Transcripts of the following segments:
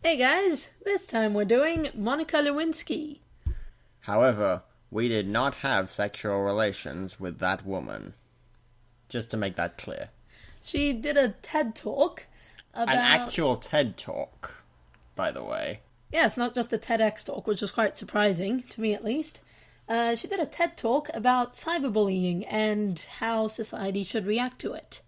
Hey guys, this time we're doing Monica Lewinsky. However, we did not have sexual relations with that woman. Just to make that clear. She did a TED Talk about... An actual TED Talk, by the way. Yeah, it's not just a TEDx talk, which was quite surprising, to me at least. She did a TED Talk about cyberbullying and how society should react to it.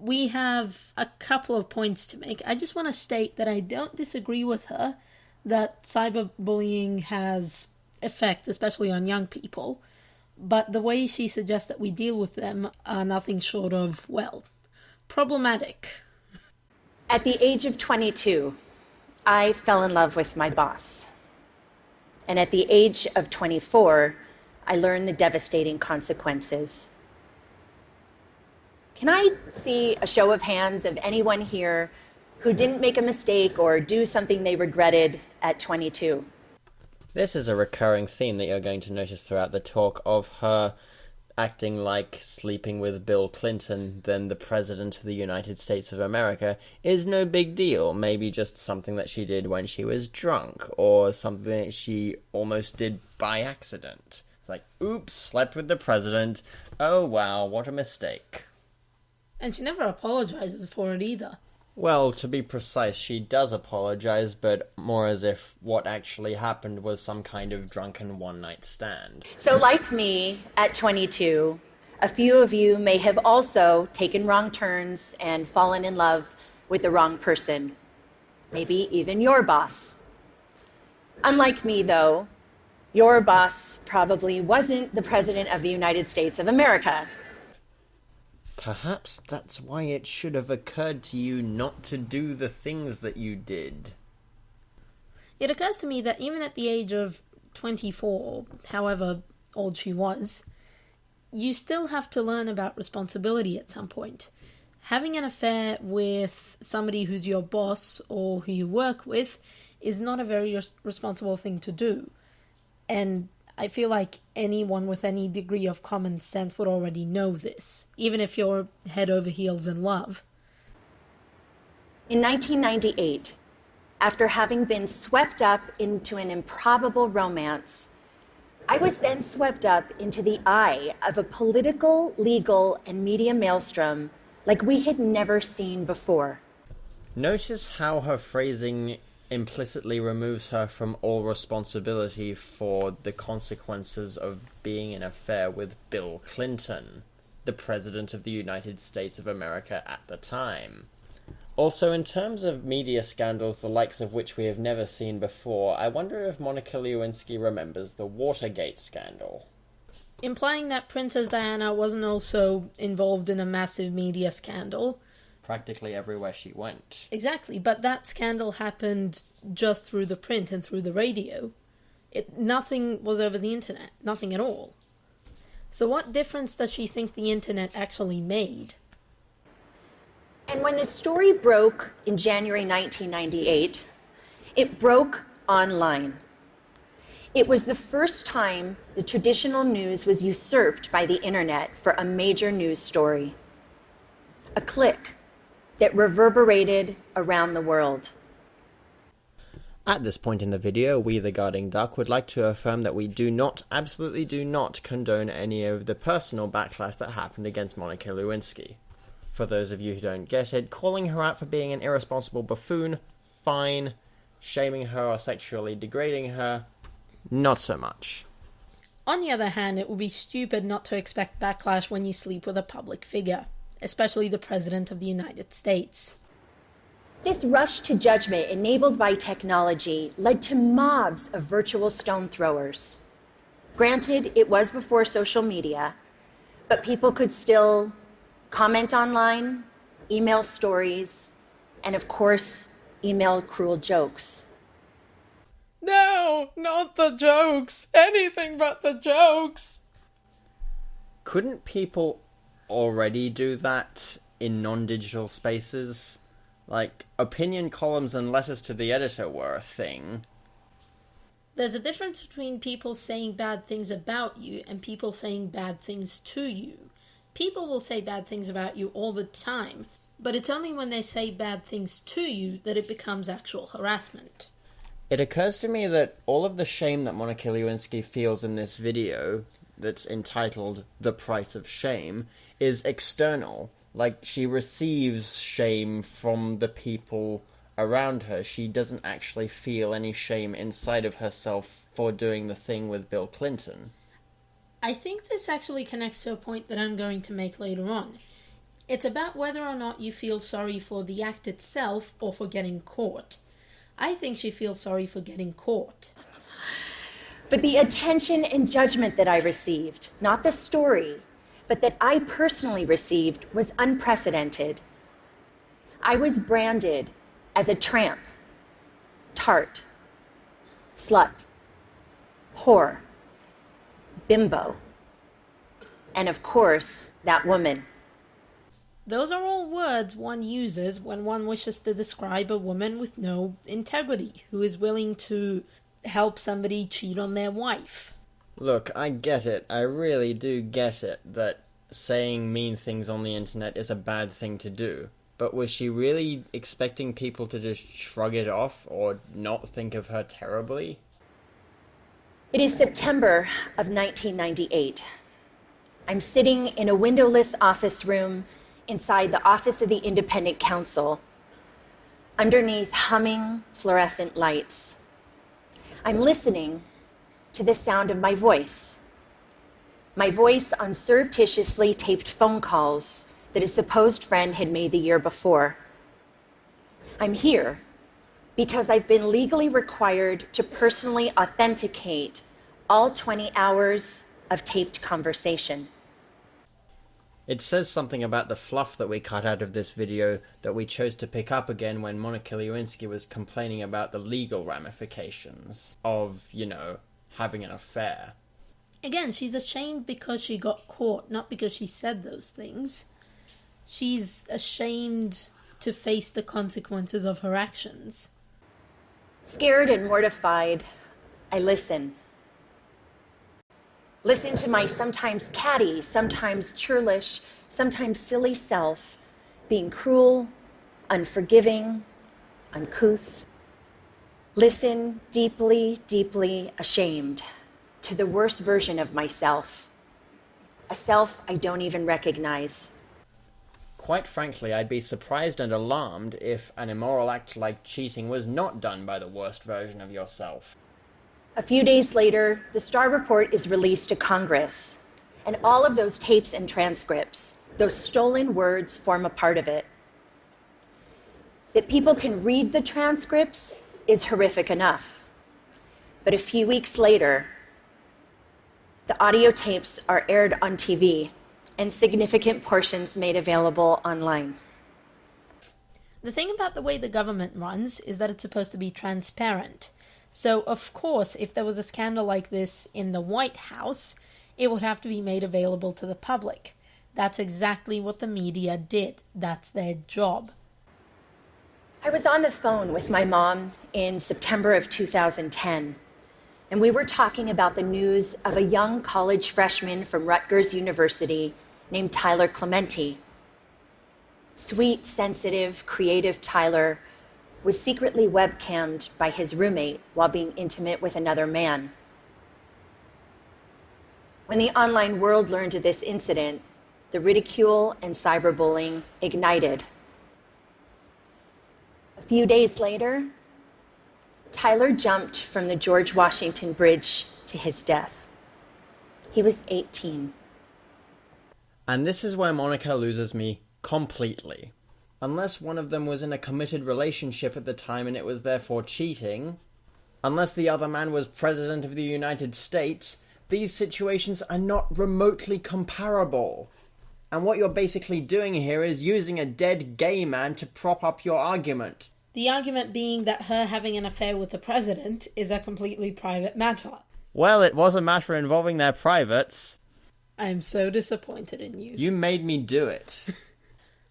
We have a couple of points to make. I just want to state that I don't disagree with her that cyberbullying has effect, especially on young people, but the way she suggests that we deal with them are nothing short of, well, problematic. At the age of 22, I fell in love with my boss. And at the age of 24, I learned the devastating consequences. Can I see a show of hands of anyone here who didn't make a mistake or do something they regretted at 22? This is a recurring theme that you're going to notice throughout the talk of her acting like sleeping with Bill Clinton, then the President of the United States of America, is no big deal. Maybe just something that she did when she was drunk, or something that she almost did by accident. It's like, oops, slept with the President. Oh wow, what a mistake. And she never apologizes for it either. Well, to be precise, she does apologize, but more as if what actually happened was some kind of drunken one-night stand. So like me, at 22, a few of you may have also taken wrong turns and fallen in love with the wrong person. Maybe even your boss. Unlike me, though, your boss probably wasn't the President of the United States of America. Perhaps that's why it should have occurred to you not to do the things that you did. It occurs to me that even at the age of 24, however old she was, you still have to learn about responsibility at some point. Having an affair with somebody who's your boss or who you work with is not a very responsible thing to do. And I feel like anyone with any degree of common sense would already know this, even if you're head over heels in love. In 1998, after having been swept up into an improbable romance, I was then swept up into the eye of a political, legal, and media maelstrom like we had never seen before. Notice how her phrasing implicitly removes her from all responsibility for the consequences of being in an affair with Bill Clinton, the President of the United States of America at the time. Also, in terms of media scandals the likes of which we have never seen before, I wonder if Monica Lewinsky remembers the Watergate scandal. Implying that Princess Diana wasn't also involved in a massive media scandal. Practically everywhere she went. Exactly, but that scandal happened just through the print and through the radio. Nothing was over the internet, nothing at all. So what difference does she think the internet actually made? And when the story broke in January 1998, it broke online. It was the first time the traditional news was usurped by the internet for a major news story. A click that reverberated around the world. At this point in the video, we, the Guarding Duck, would like to affirm that we do not, absolutely do not, condone any of the personal backlash that happened against Monica Lewinsky. For those of you who don't get it, calling her out for being an irresponsible buffoon, fine. Shaming her or sexually degrading her, not so much. On the other hand, it would be stupid not to expect backlash when you sleep with a public figure, especially the President of the United States. This rush to judgment enabled by technology led to mobs of virtual stone throwers. Granted, it was before social media, but people could still comment online, email stories, and of course, email cruel jokes. No, not the jokes! Anything but the jokes! Couldn't people already do that in non-digital spaces? Like, opinion columns and letters to the editor were a thing. There's a difference between people saying bad things about you and people saying bad things to you. People will say bad things about you all the time. But it's only when they say bad things to you that it becomes actual harassment. It occurs to me that all of the shame that Monica Lewinsky feels in this video, that's entitled The Price of Shame, is external. Like, she receives shame from the people around her. She doesn't actually feel any shame inside of herself for doing the thing with Bill Clinton. I think this actually connects to a point that I'm going to make later on. It's about whether or not you feel sorry for the act itself or for getting caught. I think she feels sorry for getting caught. But the attention and judgment that I received, not the story, but that I personally received, was unprecedented. I was branded as a tramp, tart, slut, whore, bimbo, and of course, that woman. Those are all words one uses when one wishes to describe a woman with no integrity, who is willing to help somebody cheat on their wife. Look, I get it. I really do get it that saying mean things on the internet is a bad thing to do. But was she really expecting people to just shrug it off or not think of her terribly? It is September of 1998. I'm sitting in a windowless office room inside the office of the Independent Counsel, underneath humming fluorescent lights. I'm listening to the sound of my voice on surreptitiously taped phone calls that a supposed friend had made the year before. I'm here because I've been legally required to personally authenticate all 20 hours of taped conversation. It says something about the fluff that we cut out of this video that we chose to pick up again when Monica Lewinsky was complaining about the legal ramifications of, having an affair. Again, she's ashamed because she got caught, not because she said those things. She's ashamed to face the consequences of her actions. Scared and mortified, I listen. Listen to my sometimes catty, sometimes churlish, sometimes silly self being cruel, unforgiving, uncouth. Listen deeply, deeply ashamed to the worst version of myself, a self I don't even recognize. Quite frankly, I'd be surprised and alarmed if an immoral act like cheating was not done by the worst version of yourself. A few days later, the Starr Report is released to Congress, and all of those tapes and transcripts, those stolen words, form a part of it. That people can read the transcripts is horrific enough. But a few weeks later, the audio tapes are aired on TV and significant portions made available online. The thing about the way the government runs is that it's supposed to be transparent. So, of course, if there was a scandal like this in the White House, it would have to be made available to the public. That's exactly what the media did. That's their job. I was on the phone with my mom in September of 2010, and we were talking about the news of a young college freshman from Rutgers University named Tyler Clementi. Sweet, sensitive, creative Tyler was secretly webcammed by his roommate while being intimate with another man. When the online world learned of this incident, the ridicule and cyberbullying ignited. A few days later, Tyler jumped from the George Washington Bridge to his death. He was 18. And this is where Monica loses me completely. Unless one of them was in a committed relationship at the time and it was therefore cheating, unless the other man was President of the United States, these situations are not remotely comparable. And what you're basically doing here is using a dead gay man to prop up your argument. The argument being that her having an affair with the president is a completely private matter. Well, it was a matter involving their privates. I am so disappointed in you. You made me do it.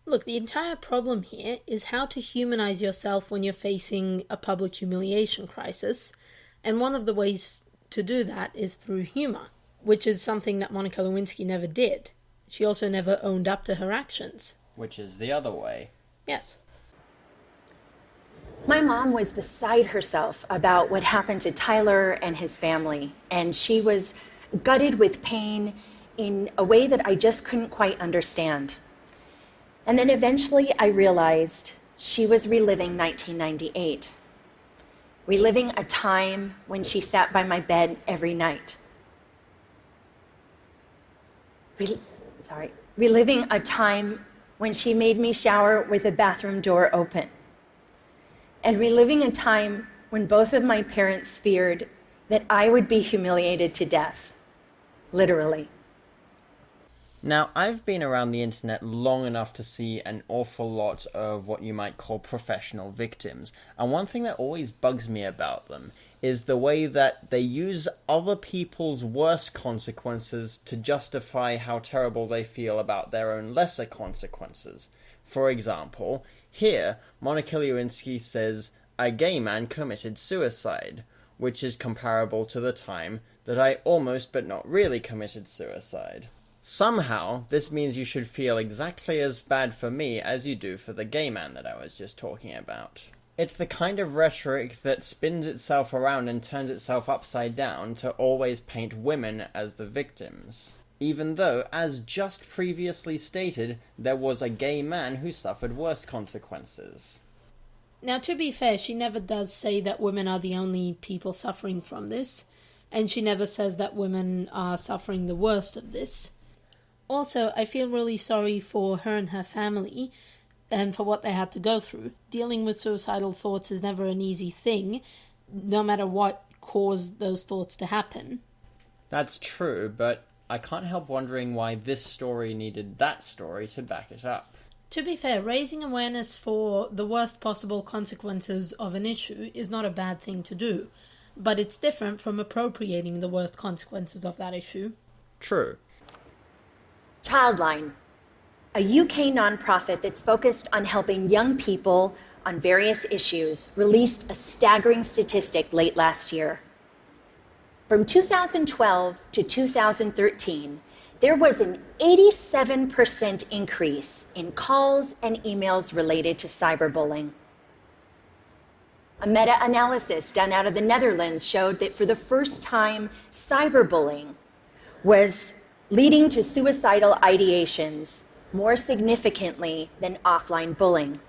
Look, the entire problem here is how to humanize yourself when you're facing a public humiliation crisis, and one of the ways to do that is through humor, which is something that Monica Lewinsky never did. She also never owned up to her actions. Which is the other way. Yes. My mom was beside herself about what happened to Tyler and his family, and she was gutted with pain in a way that I just couldn't quite understand. And then eventually I realized she was reliving 1998, reliving a time when she sat by my bed every night. Reliving a time when she made me shower with the bathroom door open. And reliving a time when both of my parents feared that I would be humiliated to death, literally. Now, I've been around the internet long enough to see an awful lot of what you might call professional victims, and one thing that always bugs me about them is the way that they use other people's worst consequences to justify how terrible they feel about their own lesser consequences. For example, here, Monica Lewinsky says, "A gay man committed suicide," which is comparable to the time that I almost but not really committed suicide. Somehow, this means you should feel exactly as bad for me as you do for the gay man that I was just talking about. It's the kind of rhetoric that spins itself around and turns itself upside down to always paint women as the victims. Even though, as just previously stated, there was a gay man who suffered worse consequences. Now, to be fair, she never does say that women are the only people suffering from this, and she never says that women are suffering the worst of this. Also, I feel really sorry for her and her family, and for what they had to go through. Dealing with suicidal thoughts is never an easy thing, no matter what caused those thoughts to happen. That's true, but I can't help wondering why this story needed that story to back it up. To be fair, raising awareness for the worst possible consequences of an issue is not a bad thing to do, but it's different from appropriating the worst consequences of that issue. True. Childline, a UK nonprofit that's focused on helping young people on various issues, released a staggering statistic late last year. From 2012 to 2013, there was an 87% increase in calls and emails related to cyberbullying. A meta-analysis done out of the Netherlands showed that for the first time, cyberbullying was leading to suicidal ideations more significantly than offline bullying.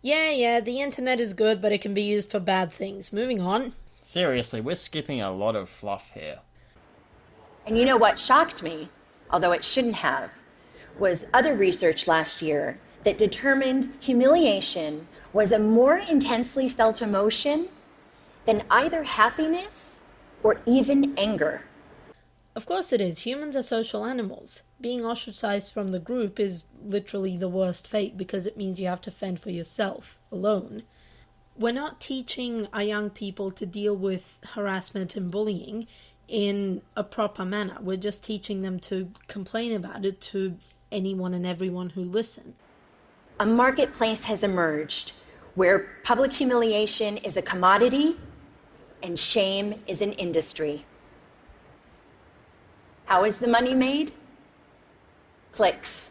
Yeah, the internet is good, but it can be used for bad things. Moving on. Seriously, we're skipping a lot of fluff here. And you know what shocked me, although it shouldn't have, was other research last year that determined humiliation was a more intensely felt emotion than either happiness or even anger. Of course it is. Humans are social animals. Being ostracized from the group is literally the worst fate because it means you have to fend for yourself, alone. We're not teaching our young people to deal with harassment and bullying in a proper manner. We're just teaching them to complain about it to anyone and everyone who listen. A marketplace has emerged where public humiliation is a commodity and shame is an industry. How is the money made? Clicks.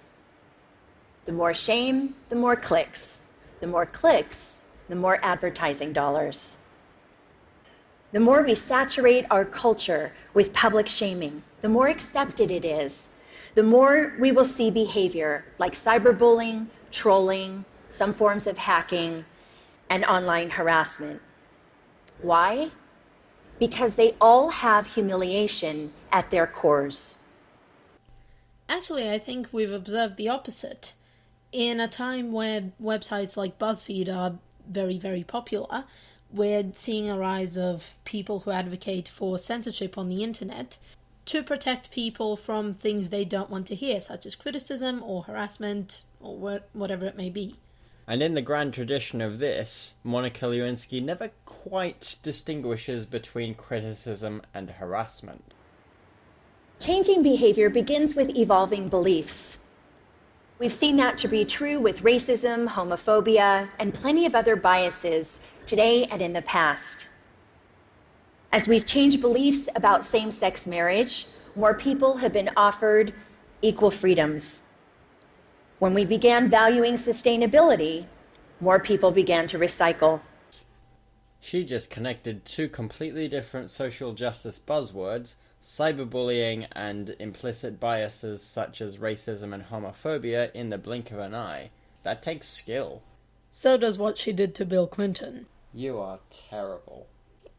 The more shame, the more clicks. The more clicks, the more advertising dollars. The more we saturate our culture with public shaming, the more accepted it is, the more we will see behavior like cyberbullying, trolling, some forms of hacking, and online harassment. Why? Because they all have humiliation at their cores. Actually, I think we've observed the opposite. In a time where websites like BuzzFeed are very, very popular, we're seeing a rise of people who advocate for censorship on the internet to protect people from things they don't want to hear, such as criticism or harassment or whatever it may be. And in the grand tradition of this, Monica Lewinsky never quite distinguishes between criticism and harassment. Changing behavior begins with evolving beliefs. We've seen that to be true with racism, homophobia, and plenty of other biases today and in the past. As we've changed beliefs about same-sex marriage, more people have been offered equal freedoms. When we began valuing sustainability, more people began to recycle. She just connected two completely different social justice buzzwords, cyberbullying and implicit biases such as racism and homophobia, in the blink of an eye. That takes skill. So does what she did to Bill Clinton. You are terrible.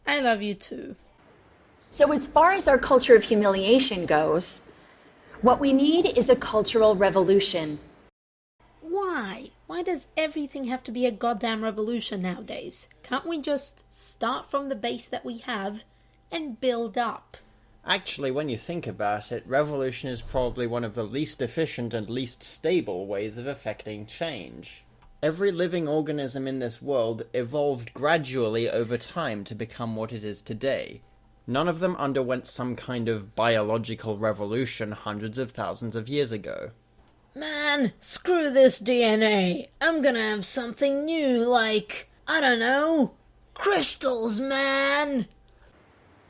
I love you too. So as far as our culture of humiliation goes, what we need is a cultural revolution. Why? Why does everything have to be a goddamn revolution nowadays? Can't we just start from the base that we have and build up? Actually, when you think about it, revolution is probably one of the least efficient and least stable ways of effecting change. Every living organism in this world evolved gradually over time to become what it is today. None of them underwent some kind of biological revolution hundreds of thousands of years ago. Man, screw this DNA. I'm gonna have something new, like, I don't know, crystals, man.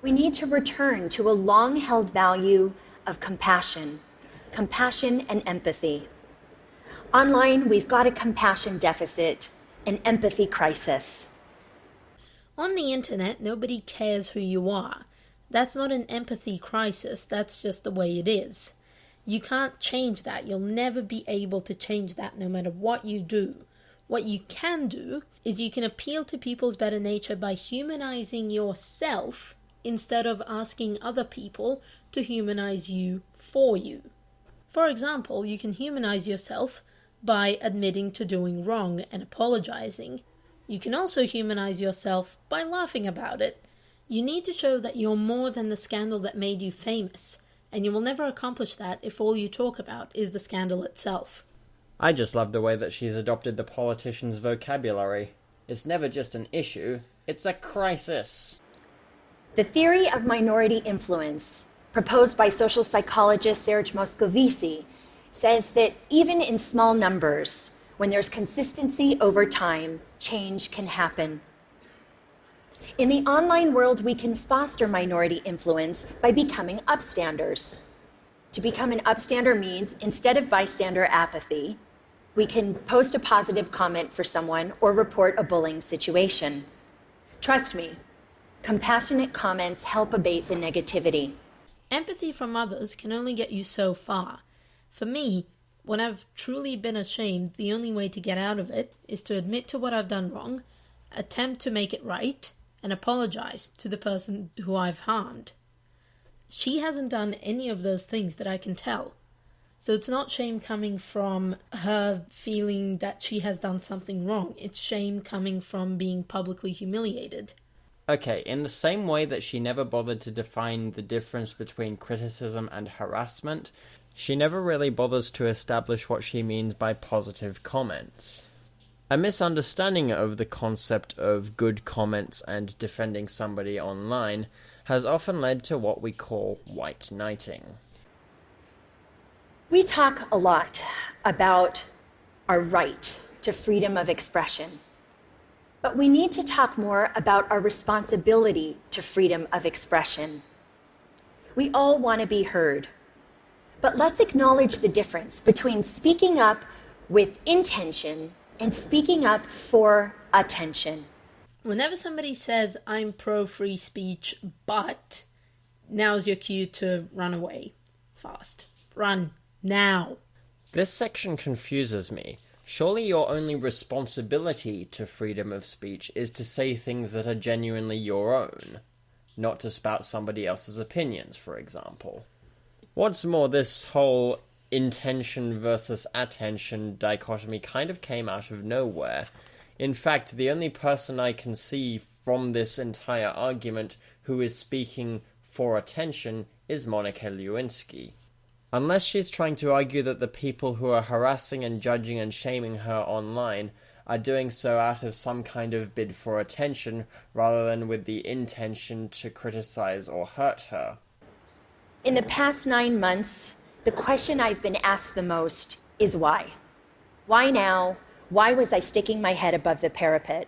We need to return to a long-held value of compassion and empathy. Online, we've got a compassion deficit, an empathy crisis. On the internet, nobody cares who you are. That's not an empathy crisis, that's just the way it is. You can't change that. You'll never be able to change that no matter what you do. What you can do is you can appeal to people's better nature by humanizing yourself instead of asking other people to humanize you for you. For example, you can humanize yourself by admitting to doing wrong and apologizing. You can also humanize yourself by laughing about it. You need to show that you're more than the scandal that made you famous. And you will never accomplish that if all you talk about is the scandal itself. I just love the way that she's adopted the politician's vocabulary. It's never just an issue, it's a crisis. The theory of minority influence, proposed by social psychologist Serge Moscovici, says that even in small numbers, when there's consistency over time, change can happen. In the online world, we can foster minority influence by becoming upstanders. To become an upstander means, instead of bystander apathy, we can post a positive comment for someone or report a bullying situation. Trust me, compassionate comments help abate the negativity. Empathy from others can only get you so far. For me, when I've truly been ashamed, the only way to get out of it is to admit to what I've done wrong, attempt to make it right, and apologize to the person who I've harmed. She hasn't done any of those things that I can tell. So it's not shame coming from her feeling that she has done something wrong. It's shame coming from being publicly humiliated. Okay, in the same way that she never bothered to define the difference between criticism and harassment, she never really bothers to establish what she means by positive comments. A misunderstanding of the concept of good comments and defending somebody online has often led to what we call white knighting. We talk a lot about our right to freedom of expression, but we need to talk more about our responsibility to freedom of expression. We all want to be heard, but let's acknowledge the difference between speaking up with intention and speaking up for attention. Whenever somebody says, I'm pro-free speech, but now's your cue to run away. Fast. Run. Now. This section confuses me. Surely your only responsibility to freedom of speech is to say things that are genuinely your own, not to spout somebody else's opinions, for example. What's more, this whole intention versus attention dichotomy kind of came out of nowhere. In fact, the only person I can see from this entire argument who is speaking for attention is Monica Lewinsky. Unless she's trying to argue that the people who are harassing and judging and shaming her online are doing so out of some kind of bid for attention rather than with the intention to criticize or hurt her. In the past 9 months, the question I've been asked the most is why? Why now? Why was I sticking my head above the parapet?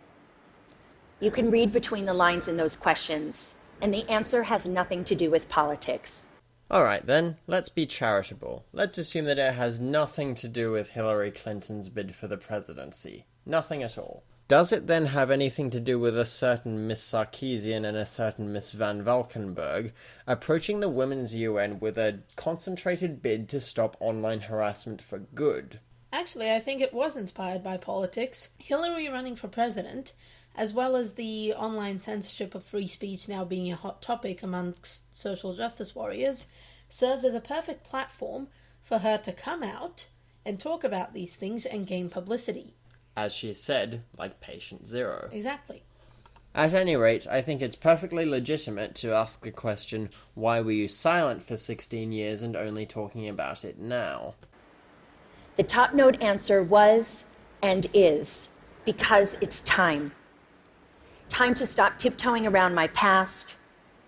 You can read between the lines in those questions, and the answer has nothing to do with politics. Alright then, let's be charitable. Let's assume that it has nothing to do with Hillary Clinton's bid for the presidency. Nothing at all. Does it then have anything to do with a certain Miss Sarkeesian and a certain Miss Van Valkenburg approaching the Women's UN with a concentrated bid to stop online harassment for good? Actually, I think it was inspired by politics. Hillary running for president, as well as the online censorship of free speech now being a hot topic amongst social justice warriors, serves as a perfect platform for her to come out and talk about these things and gain publicity. As she said, like patient zero. Exactly. At any rate, I think it's perfectly legitimate to ask the question, why were you silent for 16 years and only talking about it now? The top note answer was and is because it's time. Time to stop tiptoeing around my past,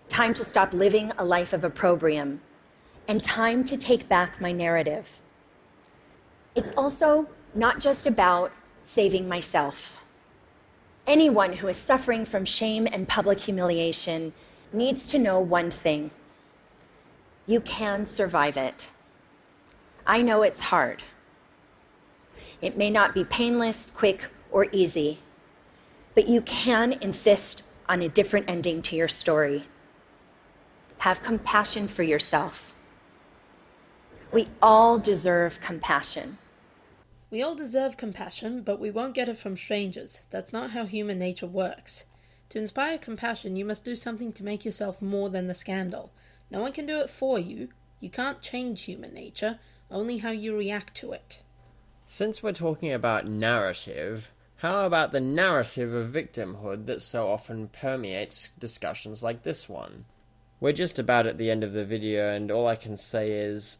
time to stop living a life of opprobrium, and time to take back my narrative. It's also not just about saving myself. Anyone who is suffering from shame and public humiliation needs to know one thing. You can survive it. I know it's hard. It may not be painless, quick, or easy, but you can insist on a different ending to your story. Have compassion for yourself. We all deserve compassion. We all deserve compassion, but we won't get it from strangers. That's not how human nature works. To inspire compassion, you must do something to make yourself more than the scandal. No one can do it for you. You can't change human nature, only how you react to it. Since we're talking about narrative, how about the narrative of victimhood that so often permeates discussions like this one? We're just about at the end of the video, and all I can say is,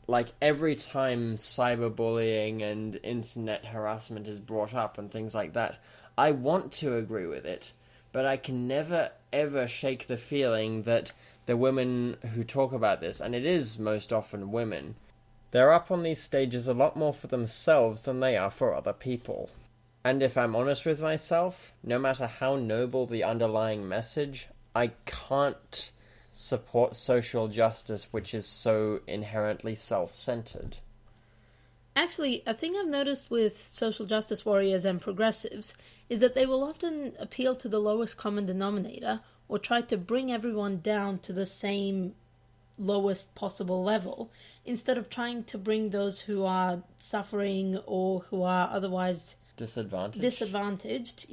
like, every time cyberbullying and internet harassment is brought up and things like that, I want to agree with it, but I can never ever shake the feeling that the women who talk about this, and it is most often women, they're up on these stages a lot more for themselves than they are for other people. And if I'm honest with myself, no matter how noble the underlying message, I can't support social justice which is so inherently self-centered. Actually, a thing I've noticed with social justice warriors and progressives is that they will often appeal to the lowest common denominator or try to bring everyone down to the same lowest possible level, instead of trying to bring those who are suffering or who are otherwise disadvantaged,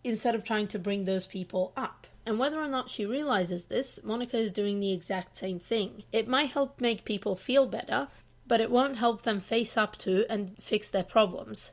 instead of trying to bring those people up. And whether or not she realizes this, Monica is doing the exact same thing. It might help make people feel better, but it won't help them face up to and fix their problems.